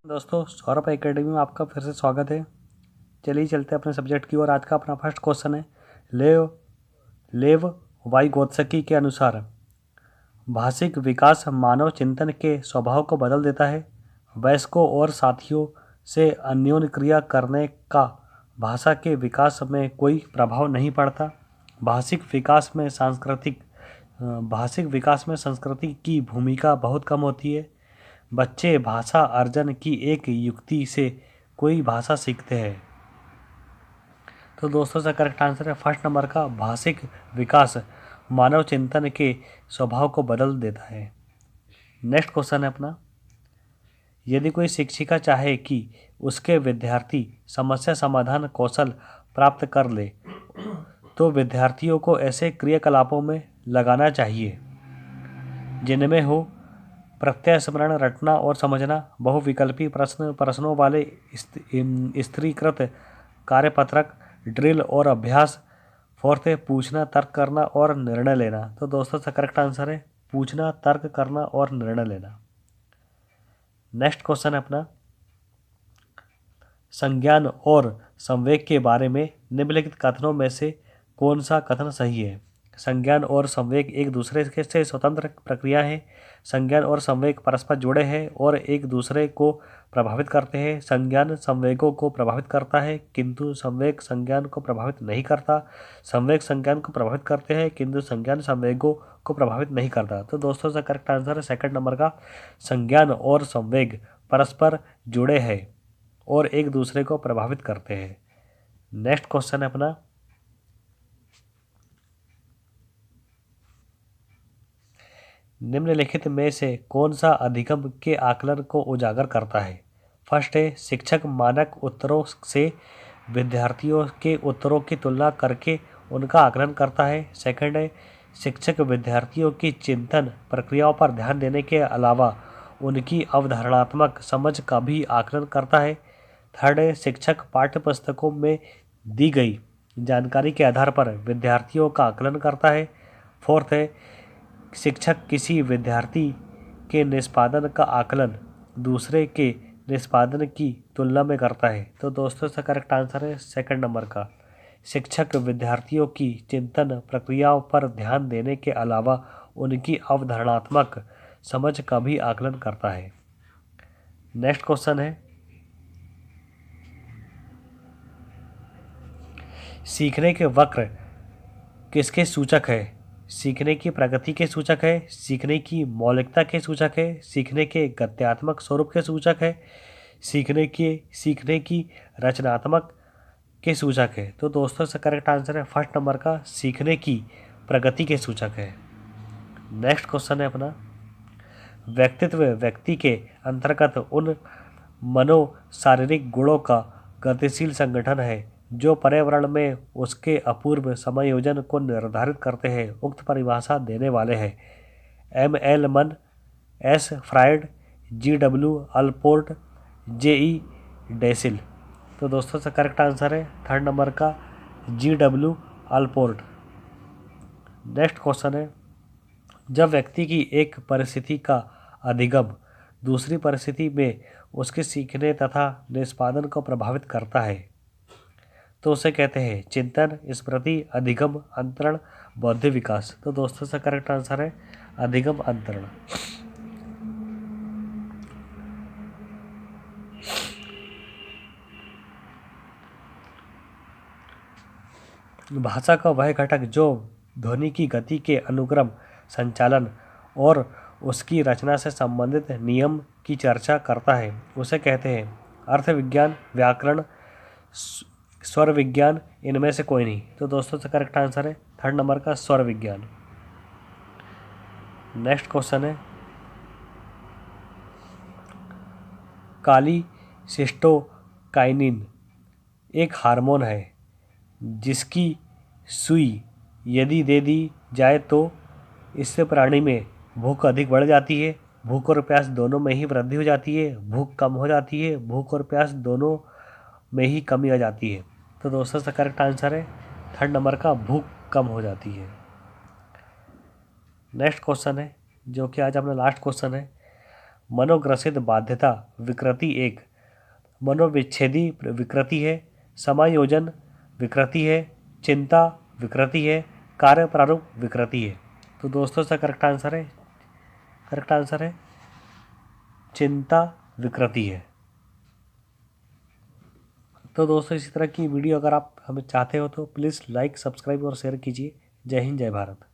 दोस्तों, सौरभ एकेडमी में आपका फिर से स्वागत है। चलिए चलते हैं अपने सब्जेक्ट की ओर। आज का अपना फर्स्ट क्वेश्चन है, लेव लेव वाइगोत्स्की के अनुसार भाषिक विकास मानव चिंतन के स्वभाव को बदल देता है। वयस्कों और साथियों से अन्योन्य क्रिया करने का भाषा के विकास में कोई प्रभाव नहीं पड़ता। भाषिक विकास में संस्कृति की भूमिका बहुत कम होती है। बच्चे भाषा अर्जन की एक युक्ति से कोई भाषा सीखते हैं। तो दोस्तों इसका करेक्ट आंसर है फर्स्ट नंबर का, भाषिक विकास मानव चिंतन के स्वभाव को बदल देता है। नेक्स्ट क्वेश्चन है अपना, यदि कोई शिक्षिका चाहे कि उसके विद्यार्थी समस्या समाधान कौशल प्राप्त कर ले तो विद्यार्थियों को ऐसे क्रियाकलापों में लगाना चाहिए जिनमें हो प्रत्यय स्मरण, रटना और समझना, बहुविकल्पी प्रश्नों वाले स्त्रीकृत कार्यपत्रक, ड्रिल और अभ्यास, फोर्थ है पूछना, तर्क करना और निर्णय लेना। तो दोस्तों इसका करेक्ट आंसर है पूछना, तर्क करना और निर्णय लेना। नेक्स्ट क्वेश्चन है अपना, संज्ञान और संवेग के बारे में निम्नलिखित कथनों में से कौन सा कथन सही है? संज्ञान और संवेग एक दूसरे से स्वतंत्र प्रक्रिया है। संज्ञान और संवेग परस्पर जुड़े हैं और एक दूसरे को प्रभावित करते हैं। संज्ञान संवेगों को प्रभावित करता है किंतु संवेग संज्ञान को प्रभावित नहीं करता। संवेग संज्ञान को प्रभावित करते हैं किंतु संज्ञान संवेगों को प्रभावित नहीं करता। तो दोस्तों इसका करेक्ट आंसर है सेकंड नंबर का, संज्ञान और संवेग परस्पर जुड़े हैं और एक दूसरे को प्रभावित करते हैं। नेक्स्ट क्वेश्चन है अपना, निम्नलिखित में से कौन सा अधिगम के आकलन को उजागर करता है? फर्स्ट है शिक्षक मानक उत्तरों से विद्यार्थियों के उत्तरों की तुलना करके उनका आकलन करता है। सेकंड है शिक्षक विद्यार्थियों की चिंतन प्रक्रियाओं पर ध्यान देने के अलावा उनकी अवधारणात्मक समझ का भी आकलन करता है। थर्ड है शिक्षक पाठ्यपुस्तकों में दी गई जानकारी के आधार पर विद्यार्थियों का आकलन करता है। फोर्थ है शिक्षक किसी विद्यार्थी के निष्पादन का आकलन दूसरे के निष्पादन की तुलना में करता है। तो दोस्तों इसका करेक्ट आंसर है सेकंड नंबर का, शिक्षक विद्यार्थियों की चिंतन प्रक्रियाओं पर ध्यान देने के अलावा उनकी अवधारणात्मक समझ का भी आकलन करता है। नेक्स्ट क्वेश्चन है, सीखने के वक्र किसके सूचक है? सीखने की प्रगति के सूचक है, सीखने की मौलिकता के सूचक है, सीखने के गत्यात्मक स्वरूप के सूचक है, सीखने की रचनात्मक के सूचक है। तो दोस्तों इसका करेक्ट आंसर है फर्स्ट नंबर का, सीखने की प्रगति के सूचक है। नेक्स्ट क्वेश्चन है अपना, व्यक्तित्व व्यक्ति के अंतर्गत उन मनोशारीरिक गुणों का गतिशील संगठन है जो पर्यावरण में उसके अपूर्व समायोजन को निर्धारित करते हैं। उक्त परिभाषा देने वाले हैं M.L. मन, S. Freud, G.W. Allport, J.E. डेसिल। तो दोस्तों इसका करेक्ट आंसर है थर्ड नंबर का, G.W. अल्पोर्ट। नेक्स्ट क्वेश्चन है, जब व्यक्ति की एक परिस्थिति का अधिगम दूसरी परिस्थिति में उसके सीखने तथा निष्पादन को प्रभावित करता है तो उसे कहते हैं चिंतन, स्मृति, अधिगम, अंतरण, बौद्धिक विकास। तो दोस्तों इसका करेक्ट आंसर है अधिगम, अंतरण। भाषा का वह घटक जो ध्वनि की गति के अनुक्रम, संचालन और उसकी रचना से संबंधित नियम की चर्चा करता है उसे कहते हैं अर्थ विज्ञान, व्याकरण, स्वर विज्ञान, इनमें से कोई नहीं। तो दोस्तों से करेक्ट आंसर है थर्ड नंबर का, स्वर विज्ञान। नेक्स्ट क्वेश्चन है, कालीसिस्टोकाइनिन एक हार्मोन है जिसकी सुई यदि दे दी जाए तो इससे प्राणी में भूख अधिक बढ़ जाती है, भूख और प्यास दोनों में ही वृद्धि हो जाती है, भूख कम हो जाती है, भूख और प्यास दोनों में ही कमी आ जाती है। तो दोस्तों इसका करेक्ट आंसर है थर्ड नंबर का, भूख कम हो जाती है। नेक्स्ट क्वेश्चन है जो कि आज अपना लास्ट क्वेश्चन है, मनोग्रसित बाध्यता विकृति एक मनोविच्छेदी विकृति है, समायोजन विकृति है, चिंता विकृति है, कार्य प्रारूप विकृति है। तो दोस्तों इसका करेक्ट आंसर है चिंता विकृति है। तो दोस्तों इसी तरह की वीडियो अगर आप हमें चाहते हो तो प्लीज़ लाइक, सब्सक्राइब और शेयर कीजिए। जय हिंद, जय भारत।